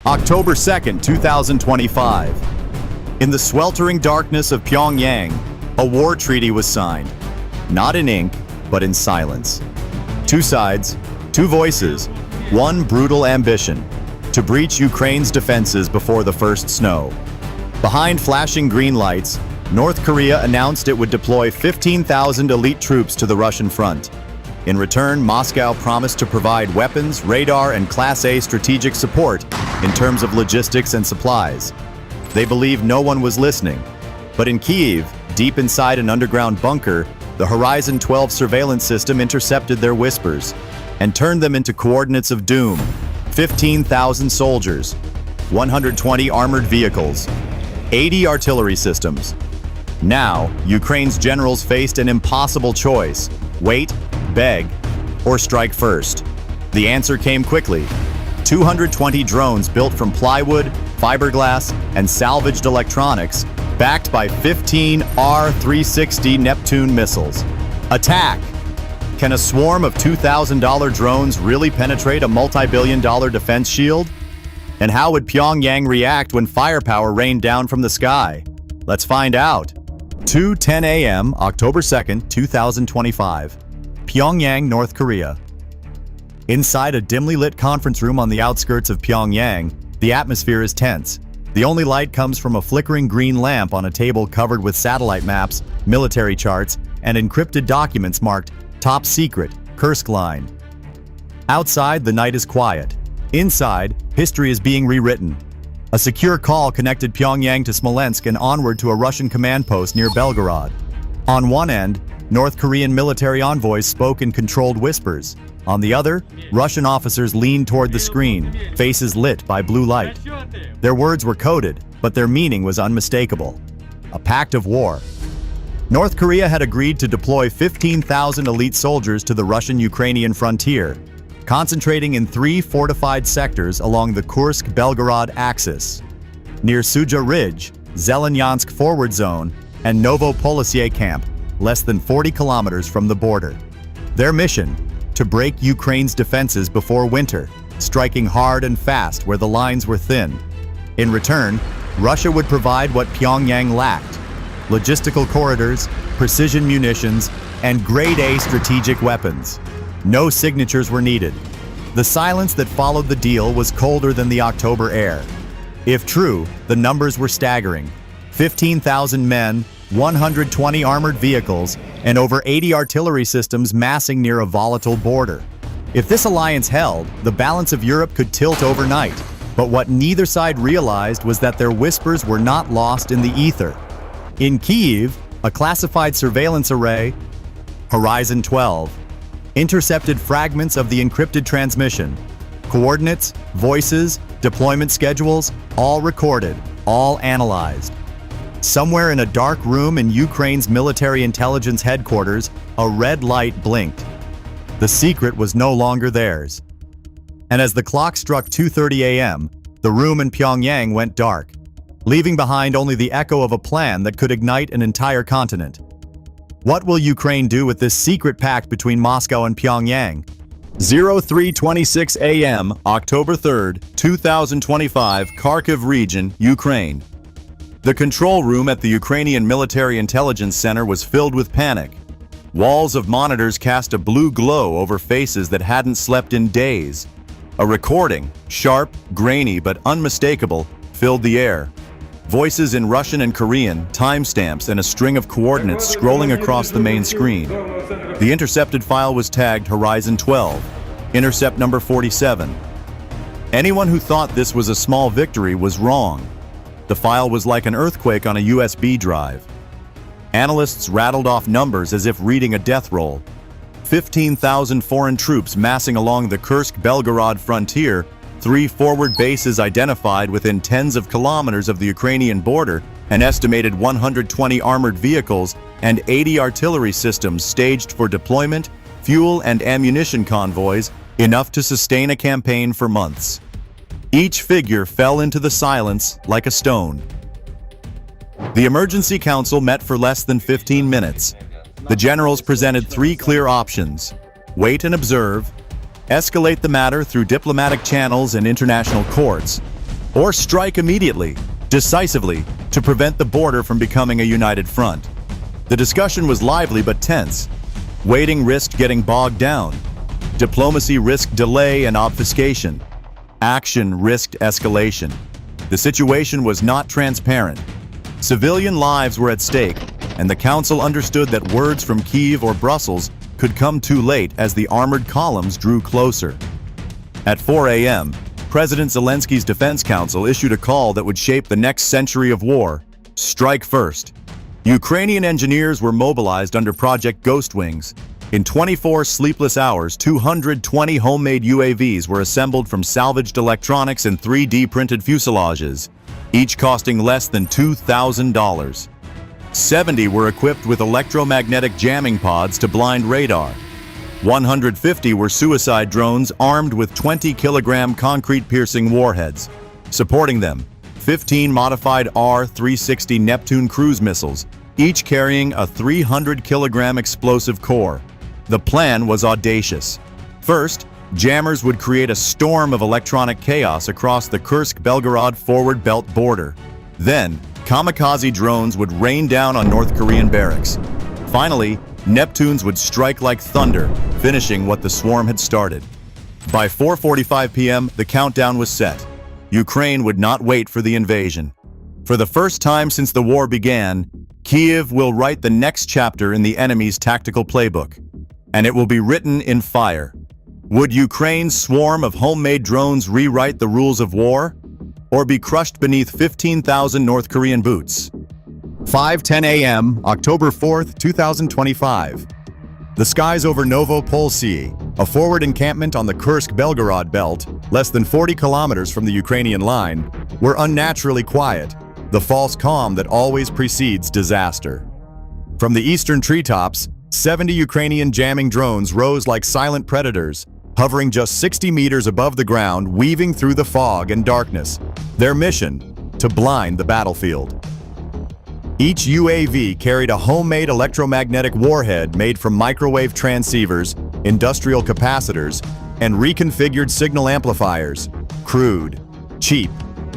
October 2nd, 2025. In the sweltering darkness of Pyongyang, a war treaty was signed. Not in ink, but in silence. Two sides, two voices, one brutal ambition: to breach Ukraine's defenses before the first snow. Behind flashing green lights, North Korea announced it would deploy 15,000 elite troops to the Russian front. In return, Moscow promised to provide weapons, radar, and Class A strategic support in terms of logistics and supplies. They believed no one was listening. But in Kyiv, deep inside an underground bunker, the Horizon 12 surveillance system intercepted their whispers and turned them into coordinates of doom: 15,000 soldiers, 120 armored vehicles, 80 artillery systems. Now, Ukraine's generals faced an impossible choice: wait, beg, or strike first. The answer came quickly. 220 drones built from plywood, fiberglass, and salvaged electronics, backed by 15 R-360 Neptune missiles. Attack! Can a swarm of $2,000 drones really penetrate a multi-billion-dollar defense shield? And how would Pyongyang react when firepower rained down from the sky? Let's find out. 2:10 a.m., October 2nd, 2025. Pyongyang, North Korea. Inside a dimly lit conference room on the outskirts of Pyongyang, the atmosphere is tense. The only light comes from a flickering green lamp on a table covered with satellite maps, military charts, and encrypted documents marked Top Secret, Kursk Line. Outside, the night is quiet. Inside, history is being rewritten. A secure call connected Pyongyang to Smolensk and onward to a Russian command post near Belgorod. On one end, North Korean military envoys spoke in controlled whispers. On the other, Russian officers leaned toward the screen, faces lit by blue light. Their words were coded, but their meaning was unmistakable. A pact of war. North Korea had agreed to deploy 15,000 elite soldiers to the Russian-Ukrainian frontier, concentrating in 3 fortified sectors along the Kursk-Belgorod axis, near Suja Ridge, Zelenyansk Forward Zone, and Novopolisiye Camp, less than 40 kilometers from the border. Their mission: to break Ukraine's defenses before winter, striking hard and fast where the lines were thin. In return, Russia would provide what Pyongyang lacked: logistical corridors, precision munitions, and grade-A strategic weapons. No signatures were needed. The silence that followed the deal was colder than the October air. If true, the numbers were staggering: 15,000 men, 120 armored vehicles, and over 80 artillery systems massing near a volatile border. If this alliance held, the balance of Europe could tilt overnight. But what neither side realized was that their whispers were not lost in the ether. In Kyiv, a classified surveillance array, Horizon 12, intercepted fragments of the encrypted transmission. Coordinates, voices, deployment schedules, all recorded, all analyzed. Somewhere in a dark room in Ukraine's military intelligence headquarters, a red light blinked. The secret was no longer theirs. And as the clock struck 2:30 a.m., the room in Pyongyang went dark, leaving behind only the echo of a plan that could ignite an entire continent. What will Ukraine do with this secret pact between Moscow and Pyongyang? 03:26 a.m., October 3rd, 2025, Kharkiv region, Ukraine. The control room at the Ukrainian Military Intelligence Center was filled with panic. Walls of monitors cast a blue glow over faces that hadn't slept in days. A recording, sharp, grainy, but unmistakable, filled the air. Voices in Russian and Korean, timestamps, and a string of coordinates scrolling across the main screen. The intercepted file was tagged Horizon 12, Intercept number 47. Anyone who thought this was a small victory was wrong. The file was like an earthquake on a USB drive. Analysts rattled off numbers as if reading a death roll. 15,000 foreign troops massing along the Kursk-Belgorod frontier, 3 forward bases identified within tens of kilometers of the Ukrainian border, an estimated 120 armored vehicles, and 80 artillery systems staged for deployment, fuel and ammunition convoys, enough to sustain a campaign for months. Each figure fell into the silence like a stone. The Emergency Council met for less than 15 minutes. The generals presented 3 clear options: wait and observe, escalate the matter through diplomatic channels and international courts, or strike immediately, decisively, to prevent the border from becoming a united front. The discussion was lively but tense. Waiting risked getting bogged down. Diplomacy risked delay and obfuscation. Action risked escalation. The situation was not transparent. Civilian lives were at stake, and the Council understood that words from Kyiv or Brussels could come too late as the armored columns drew closer. At 4 a.m., President Zelensky's Defense Council issued a call that would shape the next century of war: strike first. Ukrainian engineers were mobilized under Project Ghost Wings. In 24 sleepless hours, 220 homemade UAVs were assembled from salvaged electronics and 3D printed fuselages, each costing less than $2,000. 70 were equipped with electromagnetic jamming pods to blind radar. 150 were suicide drones armed with 20-kilogram concrete-piercing warheads. Supporting them, 15 modified R-360 Neptune cruise missiles, each carrying a 300-kilogram explosive core. The plan was audacious. First, jammers would create a storm of electronic chaos across the Kursk-Belgorod forward belt border. Then, kamikaze drones would rain down on North Korean barracks. Finally, Neptunes would strike like thunder, finishing what the swarm had started. By 4:45 p.m., the countdown was set. Ukraine would not wait for the invasion. For the first time since the war began, Kyiv will write the next chapter in the enemy's tactical playbook, and it will be written in fire. Would Ukraine's swarm of homemade drones rewrite the rules of war, or be crushed beneath 15,000 North Korean boots? 5:10 a.m., October 4th, 2025. The skies over Novopolsky, a forward encampment on the Kursk-Belgorod belt, less than 40 kilometers from the Ukrainian line, were unnaturally quiet, the false calm that always precedes disaster. From the eastern treetops, 70 Ukrainian jamming drones rose like silent predators, hovering just 60 meters above the ground, weaving through the fog and darkness. Their mission: to blind the battlefield. Each UAV carried a homemade electromagnetic warhead made from microwave transceivers, industrial capacitors, and reconfigured signal amplifiers. Crude, cheap,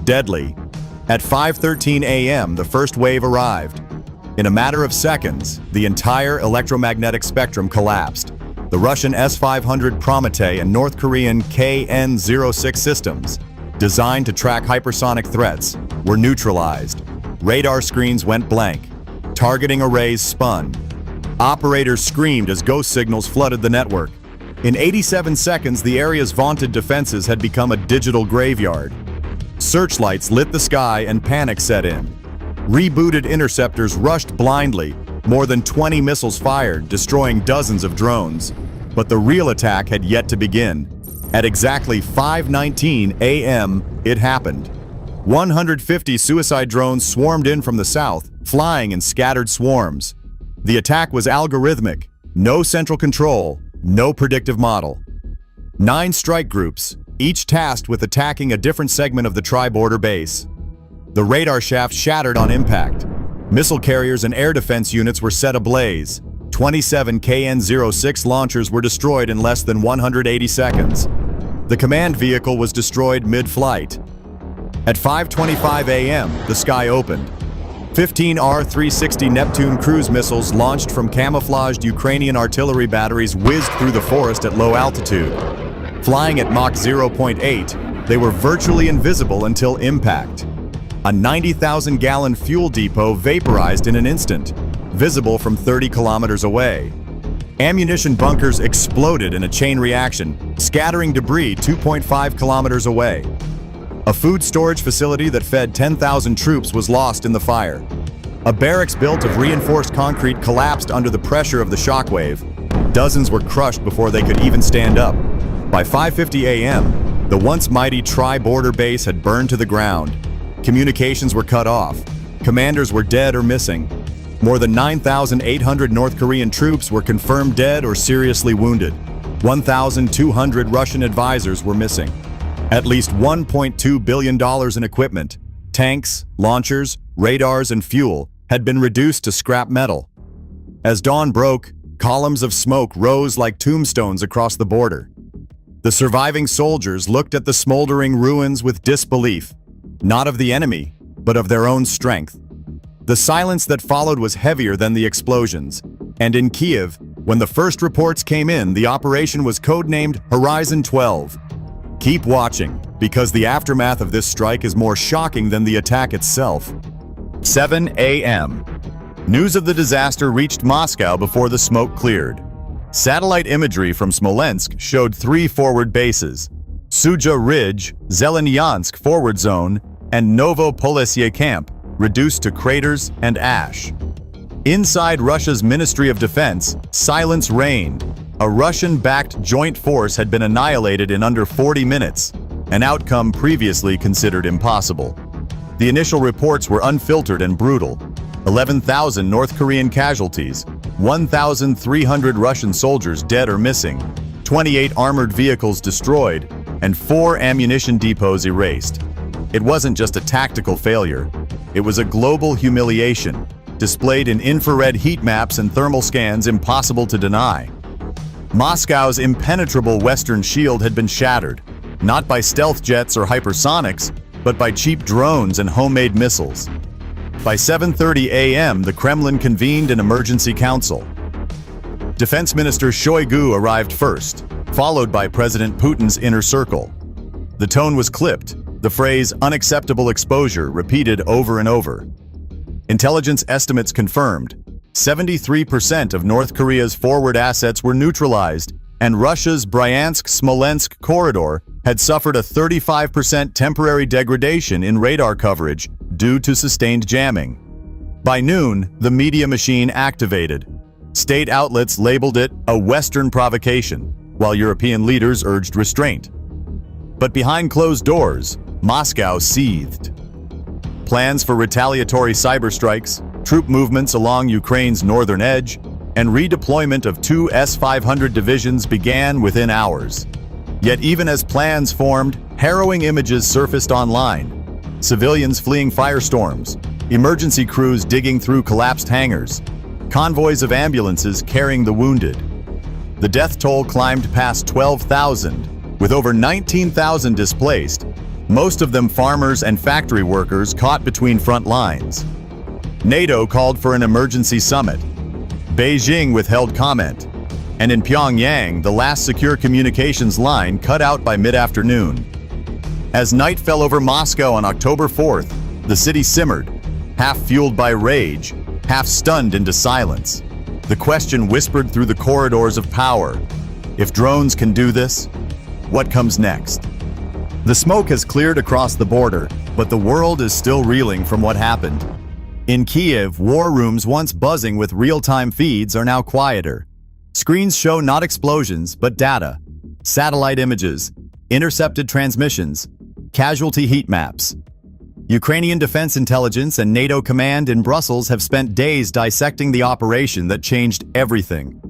deadly. At 5:13 a.m., the first wave arrived. In a matter of seconds, the entire electromagnetic spectrum collapsed. The Russian S-500 Prometei and North Korean KN-06 systems, designed to track hypersonic threats, were neutralized. Radar screens went blank. Targeting arrays spun. Operators screamed as ghost signals flooded the network. In 87 seconds, the area's vaunted defenses had become a digital graveyard. Searchlights lit the sky and panic set in. Rebooted interceptors rushed blindly, more than 20 missiles fired, destroying dozens of drones. But the real attack had yet to begin. At exactly 5:19 a.m., it happened. 150 suicide drones swarmed in from the south, flying in scattered swarms. The attack was algorithmic, no central control, no predictive model. 9 strike groups, each tasked with attacking a different segment of the tri-border base. The radar shaft shattered on impact. Missile carriers and air defense units were set ablaze. 27 KN-06 launchers were destroyed in less than 180 seconds. The command vehicle was destroyed mid-flight. At 5:25 a.m., the sky opened. 15 R-360 Neptune cruise missiles launched from camouflaged Ukrainian artillery batteries whizzed through the forest at low altitude. Flying at Mach 0.8, they were virtually invisible until impact. A 90,000-gallon fuel depot vaporized in an instant, visible from 30 kilometers away. Ammunition bunkers exploded in a chain reaction, scattering debris 2.5 kilometers away. A food storage facility that fed 10,000 troops was lost in the fire. A barracks built of reinforced concrete collapsed under the pressure of the shockwave. Dozens were crushed before they could even stand up. By 5:50 a.m., the once mighty tri-border base had burned to the ground. Communications were cut off. Commanders were dead or missing. More than 9,800 North Korean troops were confirmed dead or seriously wounded. 1,200 Russian advisors were missing. At least $1.2 billion in equipment, tanks, launchers, radars, and fuel had been reduced to scrap metal. As dawn broke, columns of smoke rose like tombstones across the border. The surviving soldiers looked at the smoldering ruins with disbelief. not of the enemy, but of their own strength. The silence that followed was heavier than the explosions, and in Kiev, when the first reports came in, the operation was codenamed Horizon 12. Keep watching, because the aftermath of this strike is more shocking than the attack itself. 7 a.m. News of the disaster reached Moscow before the smoke cleared. Satellite imagery from Smolensk showed 3 forward bases: Suja Ridge, Zelenyansk Forward Zone, and Novo-Polesye Camp, reduced to craters and ash. Inside Russia's Ministry of Defense, silence reigned. A Russian-backed joint force had been annihilated in under 40 minutes, an outcome previously considered impossible. The initial reports were unfiltered and brutal. 11,000 North Korean casualties, 1,300 Russian soldiers dead or missing, 28 armored vehicles destroyed, and 4 ammunition depots erased. It wasn't just a tactical failure. It was a global humiliation, displayed in infrared heat maps and thermal scans impossible to deny. Moscow's impenetrable western shield had been shattered, not by stealth jets or hypersonics, but by cheap drones and homemade missiles. By 7:30 a.m., the Kremlin convened an emergency council. Defense Minister Shoigu arrived first, followed by President Putin's inner circle. The tone was clipped, the phrase "unacceptable exposure" repeated over and over. Intelligence estimates confirmed 73% of North Korea's forward assets were neutralized, and Russia's Bryansk-Smolensk corridor had suffered a 35% temporary degradation in radar coverage due to sustained jamming. By noon, the media machine activated. State outlets labeled it a Western provocation, while European leaders urged restraint. But behind closed doors, Moscow seethed. Plans for retaliatory cyber strikes, troop movements along Ukraine's northern edge, and redeployment of 2 S-500 divisions began within hours. Yet even as plans formed, harrowing images surfaced online. Civilians fleeing firestorms, emergency crews digging through collapsed hangars, convoys of ambulances carrying the wounded. The death toll climbed past 12,000, with over 19,000 displaced, most of them farmers and factory workers caught between front lines. NATO called for an emergency summit. Beijing withheld comment. And in Pyongyang, the last secure communications line cut out by mid-afternoon. As night fell over Moscow on October 4th, the city simmered, half fueled by rage, half stunned into silence. The question whispered through the corridors of power: if drones can do this, what comes next? The smoke has cleared across the border, but the world is still reeling from what happened. In Kiev, war rooms once buzzing with real-time feeds are now quieter. Screens show not explosions, but data, satellite images, intercepted transmissions, casualty heat maps. Ukrainian Defense Intelligence and NATO Command in Brussels have spent days dissecting the operation that changed everything.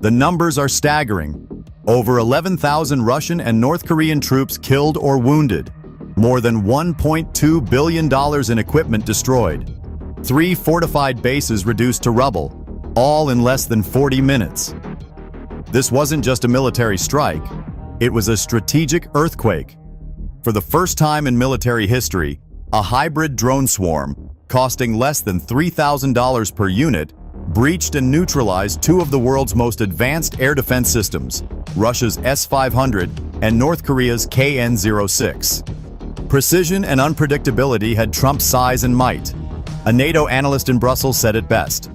The numbers are staggering. Over 11,000 Russian and North Korean troops killed or wounded. More than $1.2 billion in equipment destroyed. 3 fortified bases reduced to rubble, all in less than 40 minutes. This wasn't just a military strike, it was a strategic earthquake. For the first time in military history, a hybrid drone swarm, costing less than $3,000 per unit, breached and neutralized 2 of the world's most advanced air defense systems, Russia's S-500 and North Korea's KN-06. Precision and unpredictability had trumped size and might. A NATO analyst in Brussels said it best: